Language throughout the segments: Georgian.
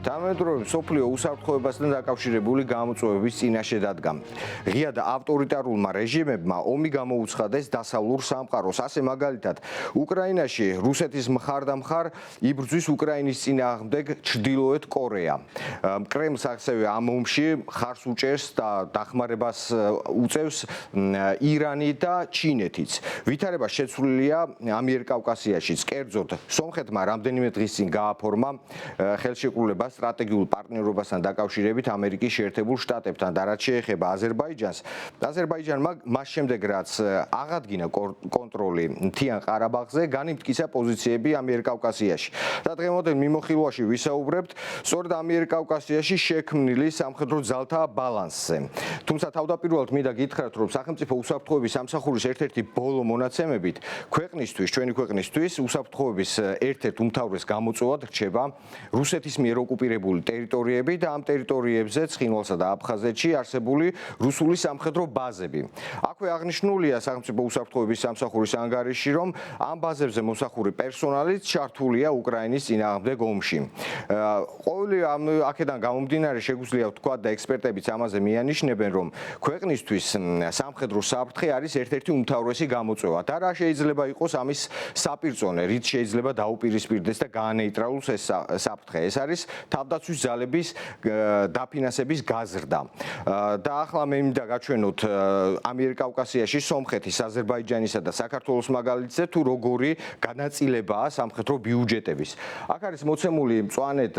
თანამედროვე მსოფლიო უსაფრთხოებასთან დაკავშირებული გამოწვევების წინაშე დადგა. ღია და ავტორიტარულმა რეჟიმებმა ომი გამოუცხადეს დასავლურ სამყაროს. ასე მაგალითად, უკრაინაში რუსეთის მხარდამხარ იბრძვის უკრაინის წინააღმდეგ ჩრდილოეთ კორეა. კრემლს ასევე ამ ომში ხარს უჭერს და დახმარებას უწევს ირანი და ჩინეთიც. ვითარება შეცვლილია ამიერკავკასიაშიც. კერძოდ, სომხეთმა რამდენიმე დღის წინ გააფორმა ხელშეკრულება სტრატეგიულ პარტნიორობასთან დაკავშირებით ამერიკის შეერთებულ შტატებთან და რაც შეეხება აზერბაიჯანს, აზერბაიჯანმა მას შემდეგ რაც აღადგინა კონტროლი მთიან ყარაბაღზე, განიმტკიცა პოზიციები ამიერკავკასიაში. და დღევანდელ მიმოხილვაში ვისაუბრებთ სწორედ ამიერკავკასიაში შექმნილი სამხედრო ძალთა ბალანსზე. თუმცა თავდაპირველად მინდა გითხრათ, რომ სახელმწიფო უსაფრთხოების სამსახურის ერთ-ერთი ბოლო მონაცემებით ჩვენი ქვეყნისთვის უსაფრთხოების ერთ-ერთ უმთავრეს გამოწვევად რჩება რუსეთის მიერ ოკუპირებული ტერიტორიები და ამ ტერიტორიებზე ცხინვალსა და აფხაზეთში არსებული რუსული სამხედრო ბაზები. აქვე აღნიშნულია სახელმწიფო უსაფრთხოების სამსახურის ანგარიში, რომ ამ ბაზებზე მოსახური პერსონალიც ჩართულია უკრაინის წინააღმდეგ ომში. ყოველი აქედან გამომდინარე შეგვიძლია ვთქვათ და ექსპერტებიც ამაზე მიანიშნებენ, რომ ქვეყნისთვის სამხედრო საფრთხე არის ერთ-ერთი უმთავრესი გამოწვევა და რა შეიძლება იყოს ამის საპირწონე, რით შეიძლება დაუპირისპირდეს და გაანეიტრალოს ეს საფრთხე. ეს არის თავდაცვის ძალების დაფინანსების გაზრდა. და ახლა მე მინდა გაჩვენოთ ამიერკავკასიაში სომხეთის, აზერბაიჯანისა და საქართველოს მაგალითზე თუ როგორი განაწილებაა სამხედრო ბიუჯეტების. აქ არის მოცემული მწვანედ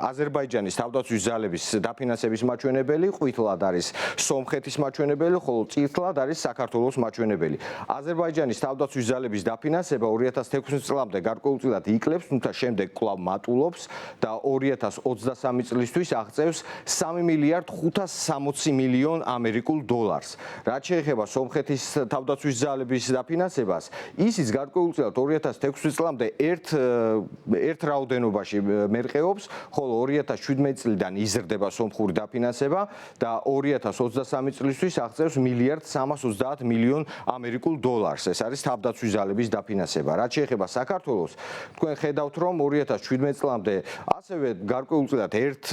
აზერბაიჯანის თავდაცვის ძალების დაფინანსების მაჩვენებელი, ყვითლად არის სომხეთის მაჩვენებელი, ხოლო წითლად არის საქართველოს მაჩვენებელი. აზერბაიჯანის თავდაცვის ძალების დაფინანსება 2016 წლამდე გარკვეულწილად იკლებს, თუმცა შემდეგ კვლავ მატულობს და 2023 წლისთვის აღწევს 3 მილიარდ 560 მილიონ ამერიკულ დოლარს. რაც შეეხება სომხეთის თავდაცვის ძალების დაფინანსებას, ისიც გარკვეულწილად 2016 წლამდე ერთ რაოდენობაში მერყეობს, ხოლო 2017 წლიდან იზრდება სომხური დაფინანსება და 2023 წლისთვის აღწევს მილიარდ 330 მილიონ ამერიკულ დოლარს. ეს არის თავდაცვის ძალების დაფინანსება. რაც შეეხება საქართველოს, თქვენ ხედავთ, რომ 2017 წლამდე ასევე გარკვეულწილად ერთ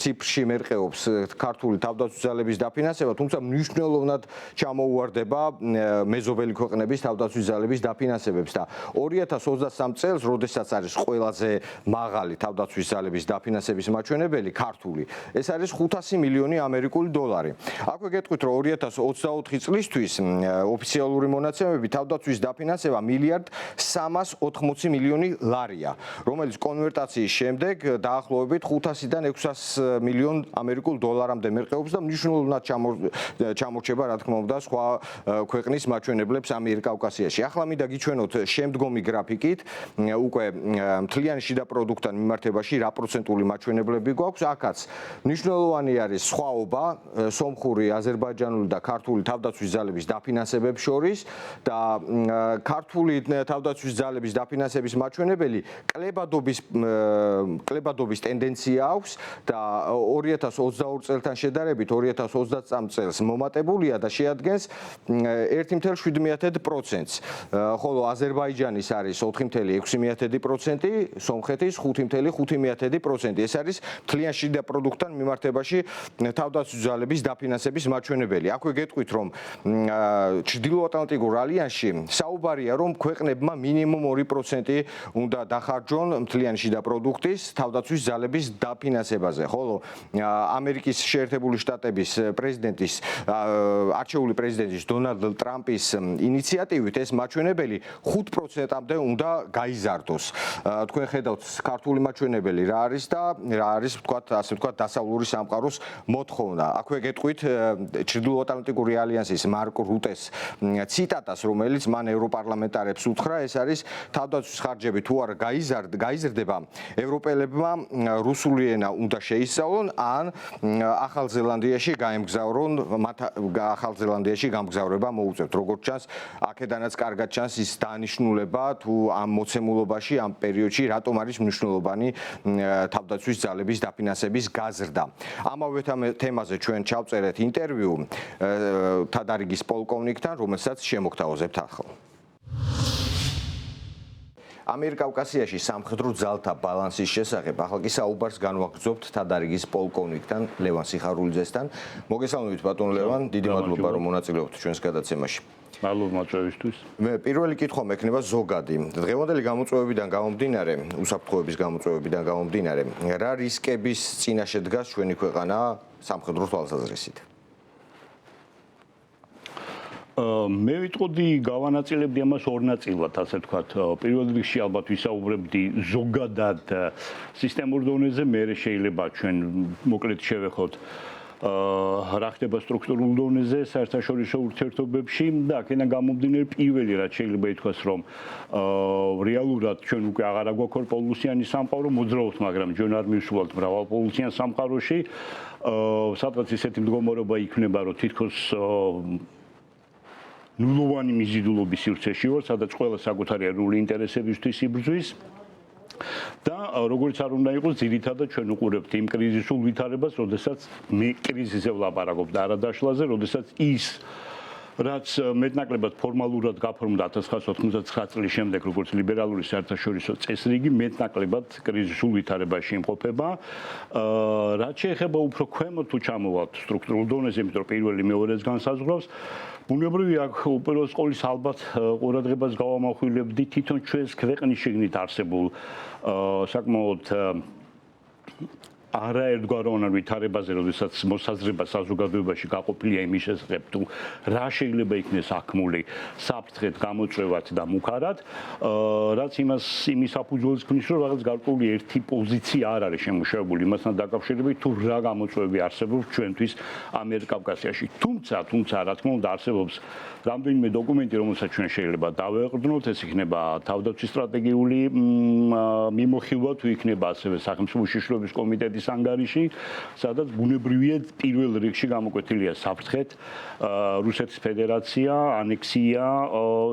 ციფრში მერყეობს ქართული თავდაცვის ძალების დაფინანსება, თუმცა მნიშვნელოვნად ჩამოუვარდება მეზობელი ქვეყნების თავდაცვის ძალების დაფინანსებებს და 2023 წელს, როდესაც არის ყველაზე მაღალი თავდაცვის ძალების დაფინანსების მაჩვენებელი ქართული, ეს არის 500 მილიონი ამერიკული დოლარი. აქვე გეტყვით, რომ 2024 წლისთვის ოფიციალური მონაცემები თავდაცვის დაფინანსება მილიარდ 380 მილიონი ლარია, რომელიც კონვერტაციის შემდეგ დაახლოებით 500-დან 600 მილიონ ამერიკულ დოლარამდე მერყეობს და მნიშვნელოვნად ჩამორჩება, რა თქმა უნდა, სხვა ქვეყნის მაჩვენებლებს ამიერკავკასიაში. ახლა მინდა გიჩვენოთ შემდგომი გრაფიკით, უკვე მთლიანი შიდა პროდუქტთან მიმართებაში რა პროცენტული მაჩვენებლები გვაქვს. აქაც მნიშვნელოვანი არის სხვაობა სომხური, აზერბაიჯანული და ქართული თავდაცვის ძალების დაფინანსებებს შორის და ქართული თავდაცვის ძალების დაფინანსების მაჩვენებელი კლებადობის ტენდენცია აქვს და 2022 წელთან შედარებით 2023 წელს მომატებულია და შეადგენს 1,7%-ს, ხოლო აზერბაიჯანის არის 4,6%, სომხეთის 5,5%. ეს არის მთლიან შიდა პროდუქტთან მიმართებაში თავდაცვის ძალების დაფინანსების მაჩვენებელი. აქვე გეტყვით, რომ ჩრდილოატლანტიკურ ალიანსში საუბარია, რომ ქვეყნებმა მინიმუმ 2% უნდა დახარჯონ მთლიანი შიდა პროდუქტის თავდაცვის ძალების დაფინანსებაზე, ხოლო ამერიკის შეერთებული შტატების პრეზიდენტის არჩეული პრეზიდენტის დონალდ ტრამპის ინიციატივით ეს მაჩვენებელი 5%-მდე უნდა გაიზარდოს. თქვენ ხედავთ ქართული მაჩვენებელი რა არის და რა არის, ასე ვთქვათ, დასავლური სამყაროს მოთხოვნა. აქვე გეტყვით ჩრდილოატლანტიკური ალიანსის მარკ რუტეს ციტატას, რომელიც მან ევროპარლამენტარებს უთხრა, ეს არის თავდაცვის ხარჯები თუ არ გაიზრდება, ევროპელებმა რუსული ენა უნდა შეისწავლონ ან ახალ ზელანდიაში გაემგზავრონ, მათ ახალ ზელანდიაში გამგზავრება მოუწევთ. როგორც ჩანს, აქედანაც კარგად ჩანს ის დანიშნულება თუ ამ მოცემულობაში, ამ პერიოდში რატომ არის მნიშვნელოვანი თავდაცვის ძალების დაფინანსების გაზრდა. ამავე თემაზე ჩვენ ჩავწერეთ ინტერვიუ თადარიგის პოლკოვნიკთან, რომელსაც შემოგთავაზებთ ახლა. ამიერკავკასიაში სამხედრო ძალთა ბალანსის შესახებ ახლა კი საუბარს განვაგრძობთ თადარიგის პოლკოვნიკთან ლევან სიხარულიძესთან. მოგესალმებით ბატონ ლევან, დიდი მადლობა რომ მონაწილეობთ ჩვენს გადაცემაში. მადლობა მოწვევისთვის. მე პირველი კითხვა მექნება ზოგადი. დღევანდელი გამოწვევებიდან გამომდინარე, უსაფრთხოების გამოწვევებიდან გამომდინარე, რა რისკების წინაშე დგას ჩვენი ქვეყანა სამხედრო თვალსაზრისით? მე ვიტყოდი გავანაწილებდი ამას ორ ნაწილად, ასე ვთქვათ. პირველ რიგში ალბათ ვისაუბრებდი ზოგადად სისტემურ დონეზე, მერე შეიძლება ჩვენ მოკლედ შევეხოთ რა ხდება სტრუქტურულ დონეზე საერთაშორისო ურთიერთობებში და აქედან გამომდინარე პირველი რაც შეიძლება ითქვას რომ რეალურად ჩვენ უკვე აღარ აგვაქვს პოლუსიანი სამყარო მოძრაობთ მაგრამ ჩვენ არ მივსულავთ მრავალპოლუსიან სამყაროში სადღაც ისეთი მდგომარეობა იქნება რომ თითქოს ნულოვანი მიზიდულობის სივრცეში ვარ სადაც ყველა საკუთარი ეროვნული ინტერესებისთვის იბრძვის და როგორც არ უნდა იყოს ძირითადად ჩვენ უყურებთ იმ კრიზისულ ვითარებას, როდესაც მე კრიზისზე ვლაპარაკობ და არა დაშლაზე, როდესაც ის რაც მეტნაკლებად ფორმალურად გაფორმდა 1999 წლის შემდეგ, როგორც ლიბერალური საერთაშორისო წესრიგი, მეტნაკლებად კრიზისულ ვითარებაში იმყოფება. რაც შეეხება უფრო ქვემოთ თუ ჩამოვალთ სტრუქტურულ დონეზე, იმიტომ რომ პირველი მეორეს განსაზღვრავს, ბუნებრივია აქ უპირველეს ყოვლისა ალბათ ყურადღებას გავამახვილებდი თვითონ ჩვენს ქვეყნის შიგნით არსებულ საკმაოდ არაერთგვაროვან ვითარებაზე, როდესაც მოსაზრება საზოგადოებაში გაყოფილია იმის შესახებ, თუ რა შეიძლება იქნეს აქმული საფრთხეთ, გამოწვევად და მუქარად, რაც იმის საფუძველს ქმნის, რომ რაღაც გარკვეული ერთი პოზიცია არ არის შემუშავებული იმასთან დაკავშირებით, თუ რა გამოწვევები არსებობს ჩვენთვის ამიერკავკასიაში. თუმცა, რა თქმა უნდა, არსებობს რამდენიმე დოკუმენტი, რომელსაც ჩვენ შეიძლება დავეყრდნოთ, ეს იქნება თავდაცვის სტრატეგიული მიმოხილვა, თუ იქნება ასევე სახელმწიფო უშიშროების კომიტეტის ანგარიში, სადაც ბუნებრივია პირველ რიგში გამოკვეთილია საფრთხეთ, რუსეთის ფედერაცია, ანექსია,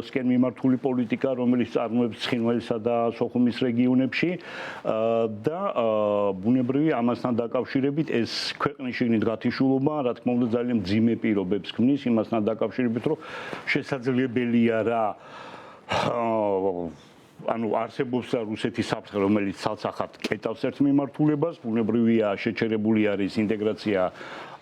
სკენ მიმართული პოლიტიკა, რომელიც წარმოებს ცხინვალისა და სოხუმის რეგიონებში და ბუნებრივია ამასთან დაკავშირებით ეს ქვეყნის შიგნით გათიშულობა, რა თქმა უნდა, ძალიან მძიმე პირობებს ქმნის იმასთან დაკავშირებით, რომ შესაძლებელია რა ანუ არსებობს რუსეთის საფრთხე, რომელიც ცალსახად კეტავს ერთ მიმართულებას, ბუნებრივია შეჩერებული არის ინტეგრაცია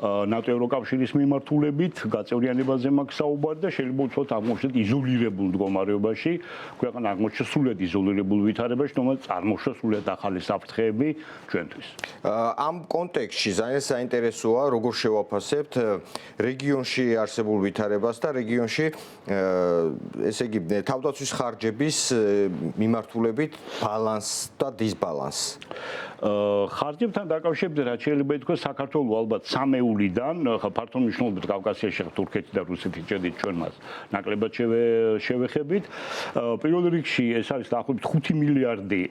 ნატო ევროკავშირის მიმართულებით, გაწევრიანებაზე მაქვს საუბარი და შეიძლება ვთქვათ აღმოჩნდეთ იზოლირებულ მდგომარეობაში, ქვეყანა აღმოჩნდა სრულად იზოლირებულ ვითარებაში, რომელიც წარმოშვა სრულად ახალი საფრთხეები ჩვენთვის. ამ კონტექსტში ძალიან საინტერესოა, როგორ შევაფასებთ რეგიონში არსებულ ვითარებას და რეგიონში ესე იგი თავდაცვის ხარჯების მიმართულებით ბალანსს და დისბალანსს. ხარჯებთან დაკავშირებით რაც შეიძლება ითქვას საქართველოს ალბათ სამეულიდან, ხა ფართო მნიშვნელობით კავკასიაში თურქეთი და რუსეთი ჭედით ჩვენ მას ნაკლებად შევეხებით. პირველ რიგში ეს არის დაახლოებით 5 მილიარდი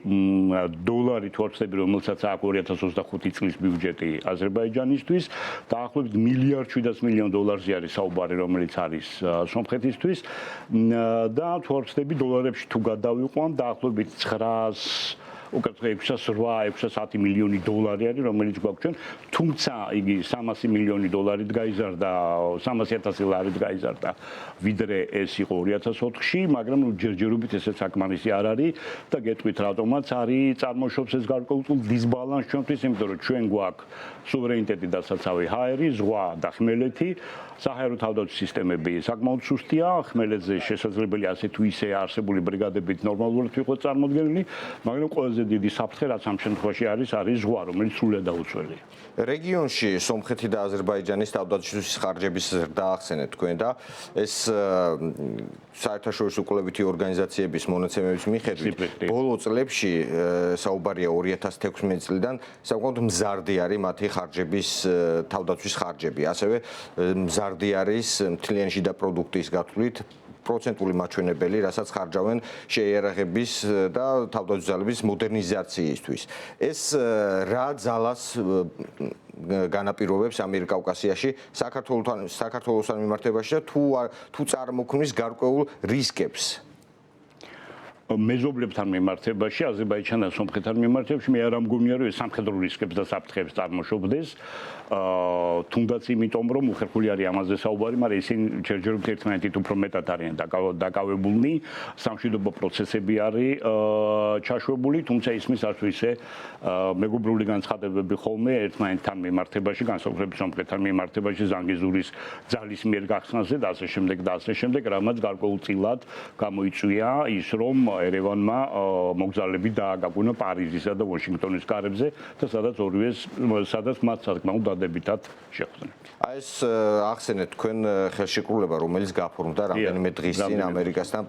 დოლარი თუ არ ვცდები, რომელსაც აქვს 2025 წლის ბიუჯეტი აზერბაიჯანისთვის, დაახლოებით მილიარდ 700 მილიონ დოლარზე არის საუბარი, რომელიც არის სომხეთისთვის და თუ არ ვცდები დოლარებში თუ გადავიყვან, დაახლოებით 608-610 მილიონი დოლარი არის, რომელიც გვაქვს ჩვენ, თუმცა იგი 300 მილიონი დოლარით გაიზარდა, 300,000 ლარით გაიზარდა, ვიდრე ეს იყო 2004-ში, მაგრამ ჯერჯერობით ესეც საკმარისი არ არის და გეტყვით რატომაც არის წარმოშობს ეს გარკვეულ დისბალანსს ჩვენთვის, იმიტომ რომ ჩვენ გვაქვს სუვერენიტეტი და საცავი ჰაერი, ზღვა და ხმელეთი, საჰაერო თავდაცვის სისტემები საკმაოდ სუსტია, ხმელეთზე შესაძლებელი ასე თუ ისე არსებული ბრიგადებით ნორმალურად ვიყოთ წარმოდგენილი, მაგრამ ყველაზე დიდი საფრთხე რაც ამ შემთხვევაში არის ზღვა, რომელიც სრულად დაუცველია. რეგიონში სომხეთი და აზერბაიჯანის თავდაცვის ხარჯების ზრდა ახსენეთ თქვენ და ეს საერთაშორისო კვლევითი ორგანიზაციების მონაცემების მიხედვით ბოლო წლებში საუბარია 2016 წლიდან საკმაოდ მზარდი არის მათი ხარჯების თავდაცვის ხარჯები. ასევე მზარდი არის მთლიანი შიდა პროდუქტის გათვლით პროცენტული მაჩვენებელი, რასაც ხარჯავენ შეიარაღების და თავდაცვის ძალების მოდერნიზაციისთვის. ეს რა ძალას განაპირობებს ამიერკავკასიაში საქართველოსთან მიმართებაში და თუ წარმოქმნის გარკვეულ რისკებს? მეზობლებთან მიმართებაში, აზერბაიჯანთან, სომხეთთან მიმართებაში მე არ ამგონია, რომ სამხედრო რისკებს და საფრთხეებს წარმოშობდეს. თუნდაც იმიტომ, რომ უხერხული არის ამაზე საუბარი, მაგრამ ისინი ჯერჯერობით ერთმანეთით უფრო მეტად არიან დაკავებულნი, სამშვიდობო პროცესები არის ჩაშვებული, თუმცა ისმის არც ისე მეგობრული განცხადებები ხოლმე ერთმანეთთან მიმართებაში, განსაკუთრებით სომხეთთან მიმართებაში, ზანგეზურის ძალის მიერ გახსნაზე და ასე შემდეგ და ასე შემდეგ, რამაც გარკვეულწილად გამოიწვია ის, რომ ერევანმა მოგზაურები დააგაგუნა პარიზისა და ვაშინგტონის კარებზე და სადაც მათ სათქმაოდ დადებითად შეხვდნენ. აი ეს ახსენეთ თქვენ ხელშეკრულება, რომელიც გაფორმდა რამდენიმე დღის წინ ამერიკასთან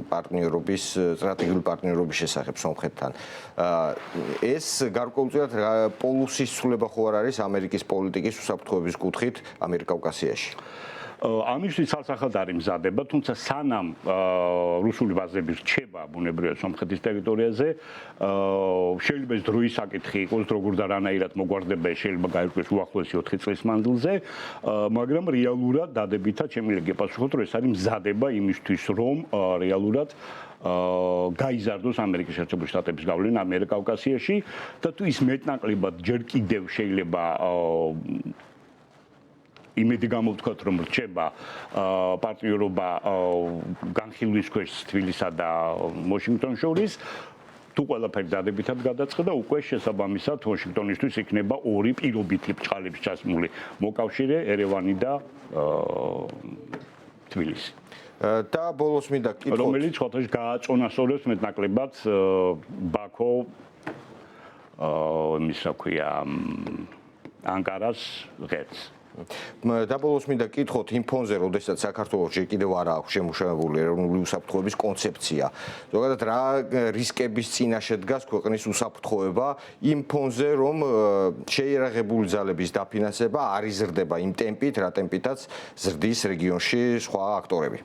პარტნიორობის, სტრატეგიული პარტნიორობის შესახებ სომხეთთან. ეს გარკვეულწილად პოლუსის ცვლილება ხო არ არის ამერიკის პოლიტიკის უსაფრთხოების კუთხით ამიერკავკასიაში? ამისთვის ცალსახად არის მზადება, თუმცა სანამ რუსული ბაზები რჩება ბუნებრივად სომხეთის ტერიტორიაზე, შეიძლება ეს დროის საკითხი იყოს, როგორ და რანაირად მოგვარდება, შეიძლება გაირკვეს უახლოესი 4 წლის მანძილზე, მაგრამ რეალურად დადებითად შემიძლია გეპასუხოთ, რომ ეს არის მზადება იმისთვის, რომ რეალურად გაიზარდოს ამერიკის შეერთებული შტატების გავლენა ამიერკავკასიაში და თუ ის მეტნაკლებად ჯერ კიდევ შეიძლება იმედი გამოვთქვათ, რომ რჩება პარტნიორობა განხილვის ქვეშ თბილისსა და ვაშინგტონს შორის, თუ ყველაფერი დადებითად გადაწყდა, უკვე შესაბამისად ვაშინგტონისთვის იქნება ორი პირობითი ბრჭყალების ჩასმული მოკავშირე ერევანი და თბილისი. და ბოლოს მინდა კითხოთ, რომელიც ხოთაში გააწონასწორებს მეტნაკლებად ბაქო იმის რა ქვია ანკარას ღერს. და ბოლოს მინდა კითხოთ იმ ფონზე, როდესაც საქართველოს ჯერ კიდევ არ აქვს შემუშავებული ეროვნული უსაფრთხოების კონცეფცია. ზოგადად რა რისკების წინაშე დგას ქვეყნის უსაფრთხოება იმ ფონზე, რომ შეიარაღებული ძალების დაფინანსება არ იზრდება იმ ტემპით, რა ტემპითაც ზრდის რეგიონში სხვა აქტორები.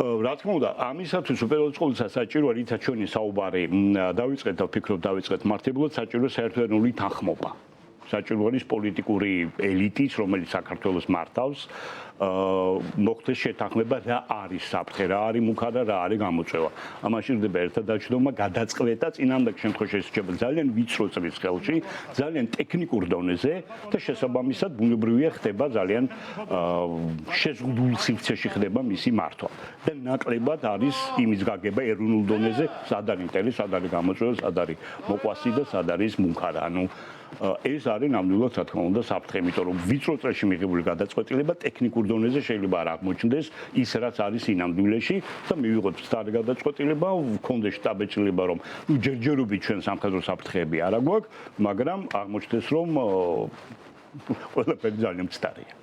რა თქმა უნდა, ამისათვის უპირველეს ყოვლისა საჭიროა, რითაც ჩვენი საუბარი დავიწყეთ და ვფიქრობ დავიწყეთ მართლობრივად საჭიროა საერთო-ეროვნული თანხმობა. საჭირო არის პოლიტიკური ელიტის, რომელიც საქართველოს მართავს, მოხდეს შეთანხმება რა არის საფრთხე, რა არის მუქა და რა არის გამოწვევა. ამაში ხდება ერთად დაჯდომა, გადაწყვეტა, წინამორბედ შემთხვევაში შეიძლება ძალიან ვიწრო წრის ხელში, ძალიან ტექნიკურ დონეზე და შესაბამისად ბუნებრივია ხდება ძალიან შეზღუდულ სივრცეში ხდება მისი მართვა. და ნაკლებად არის იმის გაგება ეროვნულ დონეზე, სად არის ინტერესი, სად არის გამოწვევა, სად არის მოყვასი და სად არის მუქარა. ეს არის ნამდვილად რა თქმა უნდა საფრთხე, იმიტომ რომ ვიწრო წრეში მიღებული გადაწყვეტილება ტექნიკურ დონეზე შეიძლება არ აღმოჩნდეს ის რაც არის ინამდვილეში და მივიღოთ მცდარი გადაწყვეტილება, ვქონდეს შტაბეჭდილება რომ ჯერჯერობით ჩვენ სამხედრო საფრთხეები არ აგვაქვს, მაგრამ აღმოჩნდეს რომ ყველაფერი ძალიან მცდარია.